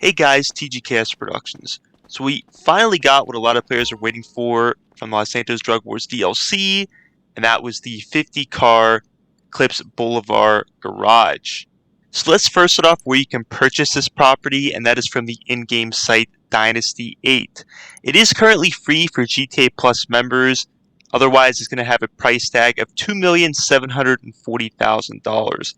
Hey guys, TGKS Productions. So we finally got what a lot of players are waiting for from Los Santos Drug Wars DLC, and that was the 50-car Eclipse Boulevard Garage. So let's first start off where you can purchase this property, and that is from the in-game site Dynasty 8. It is currently free for GTA Plus members, otherwise it's going to have a price tag of $2,740,000.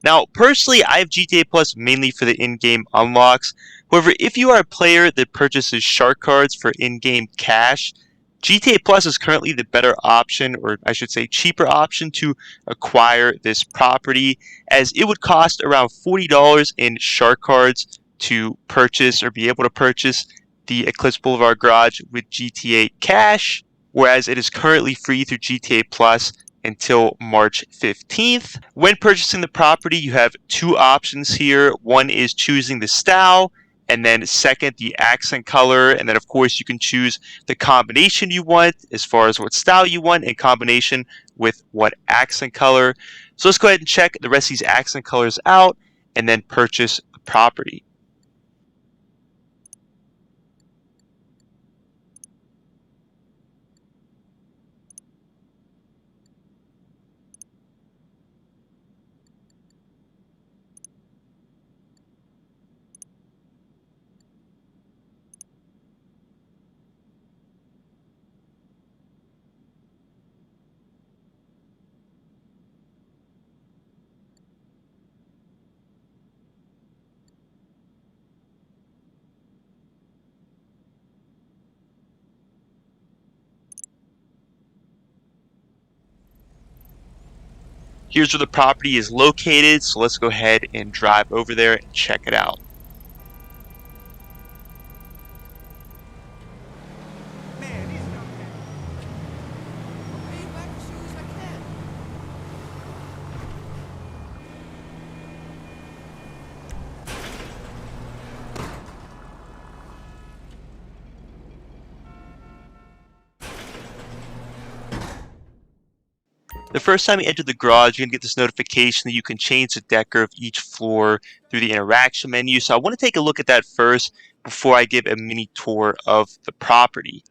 Now, personally, I have GTA Plus mainly for the in-game unlocks. However, if you are a player that purchases shark cards for in-game cash, GTA Plus is currently the better option, or I should say cheaper option, to acquire this property, as it would cost around $40 in shark cards to purchase or be able to purchase the Eclipse Boulevard Garage with GTA Cash, whereas it is currently free through GTA Plus until March 15th. When purchasing the property, you have two options here. One is choosing the style, and then second, the accent color, and then of course you can choose the combination you want as far as what style you want in combination with what accent color. So let's go ahead and check the rest of these accent colors out and then purchase the property. Here's where the property is located, so let's go ahead and drive over there and check it out. The first time you enter the garage, you're going to get this notification that you can change the decor of each floor through the interaction menu. So I want to take a look at that first before I give a mini tour of the property.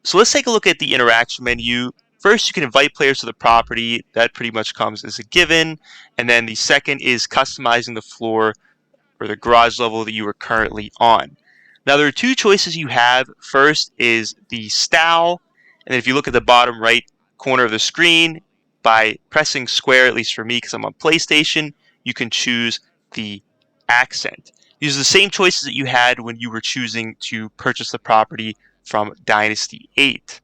So let's take a look at the interaction menu. First, you can invite players to the property. That pretty much comes as a given. And then the second is customizing the floor or the garage level that you are currently on. Now, there are two choices you have. First is the style. And then if you look at the bottom right corner of the screen, by pressing square, at least for me because I'm on PlayStation, you can choose the accent. These are the same choices that you had when you were choosing to purchase the property from Dynasty 8.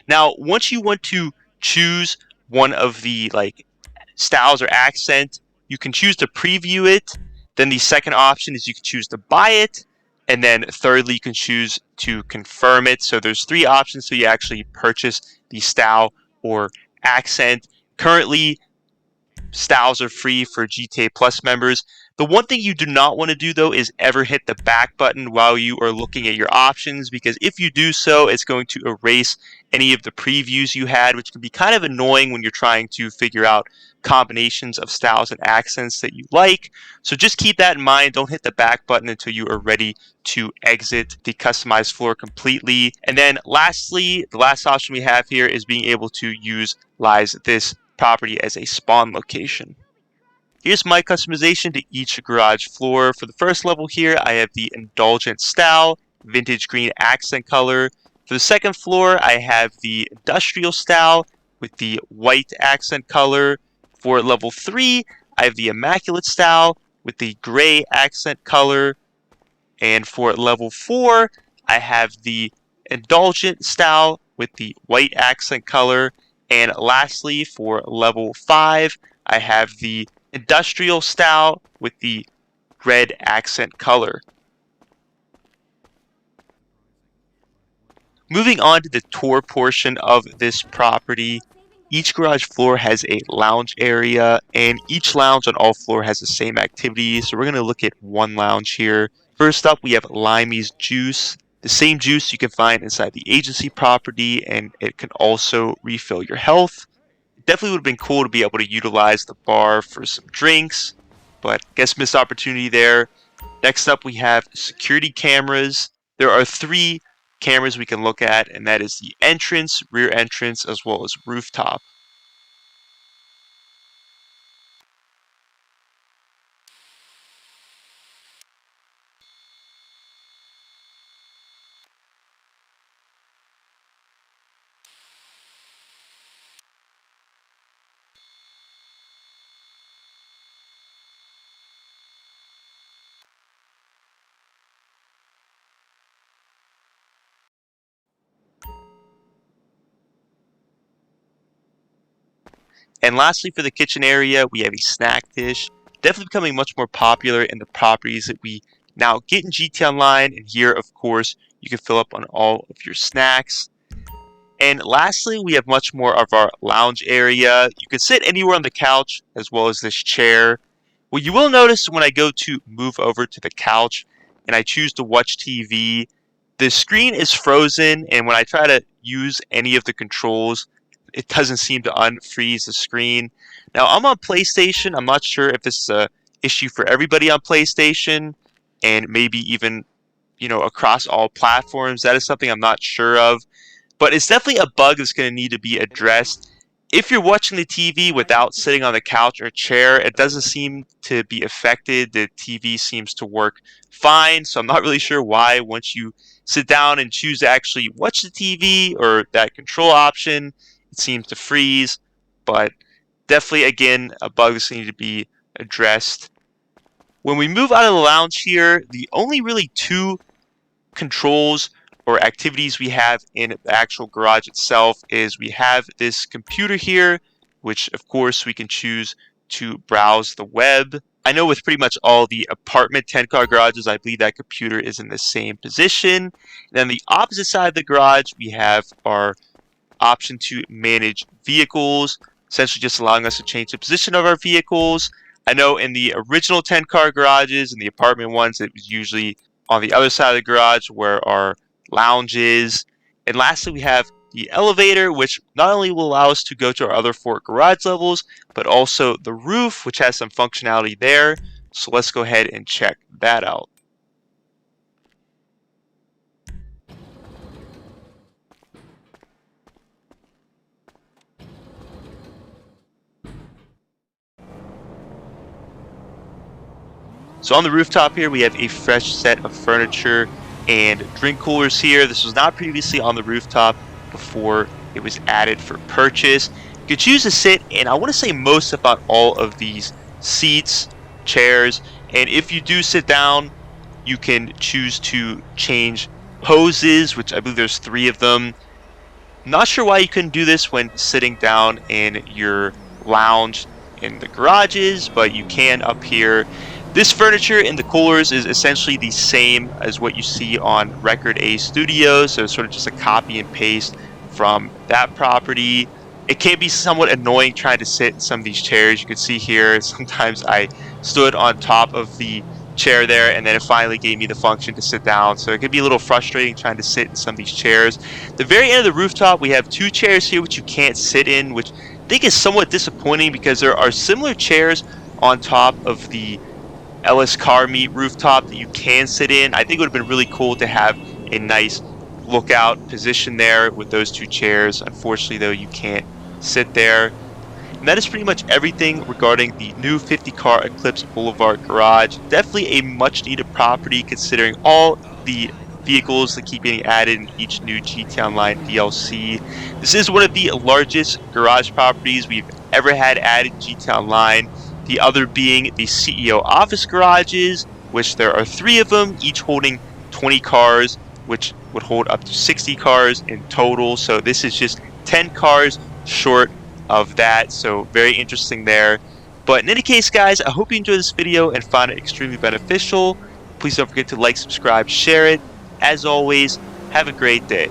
Now, once you want to choose one of the styles or accent, you can choose to preview it. Then the second option is you can choose to buy it. And then thirdly, you can choose to confirm it. So there's three options so you actually purchase the style or accent. Currently, styles are free for GTA Plus members. The one thing you do not want to do, though, is ever hit the back button while you are looking at your options, because if you do so, it's going to erase any of the previews you had, which can be kind of annoying when you're trying to figure out combinations of styles and accents that you like. So just keep that in mind. Don't hit the back button until you are ready to exit the customized floor completely. And then lastly, the last option we have here is being able to utilize this property as a spawn location. Here's my customization to each garage floor. For the first level here, I have the indulgent style, vintage green accent color. For the second floor, I have the industrial style with the white accent color. For level 3, I have the immaculate style with the gray accent color. And for level 4, I have the indulgent style with the white accent color. And lastly, for level 5, I have the industrial style with the red accent color. Moving on to the tour portion of this property, each garage floor has a lounge area, and each lounge on all floor has the same activities. So we're going to look at one lounge here. First up, we have Limey's Juice. The same juice you can find inside the agency property, and it can also refill your health. It definitely would have been cool to be able to utilize the bar for some drinks. but guess missed opportunity there. Next up, we have security cameras. There are 3 cameras we can look at, and that is the entrance, rear entrance, as well as rooftop. And lastly, for the kitchen area, we have a snack dish, definitely becoming much more popular in the properties that we now get in GT Online. And here, of course, you can fill up on all of your snacks. And lastly, we have much more of our lounge area. You can sit anywhere on the couch, as well as this chair. What you will notice when I go to move over to the couch and I choose to watch TV, the screen is frozen, and when I try to use any of the controls, it doesn't seem to unfreeze the screen. Now, I'm on PlayStation. I'm not sure if this is a issue for everybody on PlayStation, and maybe even, across all platforms. That is something I'm not sure of. But it's definitely a bug that's going to need to be addressed. If you're watching the TV without sitting on the couch or chair, it doesn't seem to be affected. The TV seems to work fine, so I'm not really sure why once you sit down and choose to actually watch the TV or that control option, it seems to freeze. But definitely, again, a bug that's needs to be addressed. When we move out of the lounge here, the only really 2 controls or activities we have in the actual garage itself is we have this computer here, which of course we can choose to browse the web. I know with pretty much all the apartment 10-car garages, I believe that computer is in the same position. And then the opposite side of the garage, we have our option to manage vehicles, essentially just allowing us to change the position of our vehicles. I know in the original 10-car garages and the apartment ones, it was usually on the other side of the garage where our lounge is. And lastly, we have the elevator, which not only will allow us to go to our other 4 garage levels, but also the roof, which has some functionality there. So let's go ahead and check that out. So on the rooftop here, we have a fresh set of furniture and drink coolers here. This was not previously on the rooftop before it was added for purchase. You can choose to sit, and I want to say most about all of these seats, chairs, and if you do sit down, you can choose to change poses, which I believe there's 3 of them. Not sure why you couldn't do this when sitting down in your lounge in the garages, but you can up here. This furniture in the coolers is essentially the same as what you see on Record A Studios, so it's sort of just a copy and paste from that property. It can be somewhat annoying trying to sit in some of these chairs. You can see here, sometimes I stood on top of the chair there, and then it finally gave me the function to sit down. So it can be a little frustrating trying to sit in some of these chairs. The very end of the rooftop, we have 2 chairs here which you can't sit in, which I think is somewhat disappointing because there are similar chairs on top of the Ellis Car Meet rooftop that you can sit in. I think it would have been really cool to have a nice lookout position there with those 2 chairs. Unfortunately, though, you can't sit there. And that is pretty much everything regarding the new 50-car Eclipse Boulevard garage. Definitely a much-needed property considering all the vehicles that keep getting added in each new GT Online DLC. This is one of the largest garage properties we've ever had added in GT Online. The other being the CEO office garages, which there are 3 of them, each holding 20 cars, which would hold up to 60 cars in total. So this is just 10 cars short of that, so very interesting there. But in any case, guys, I hope you enjoyed this video and found it extremely beneficial. Please don't forget to like, subscribe, share it. As always, have a great day.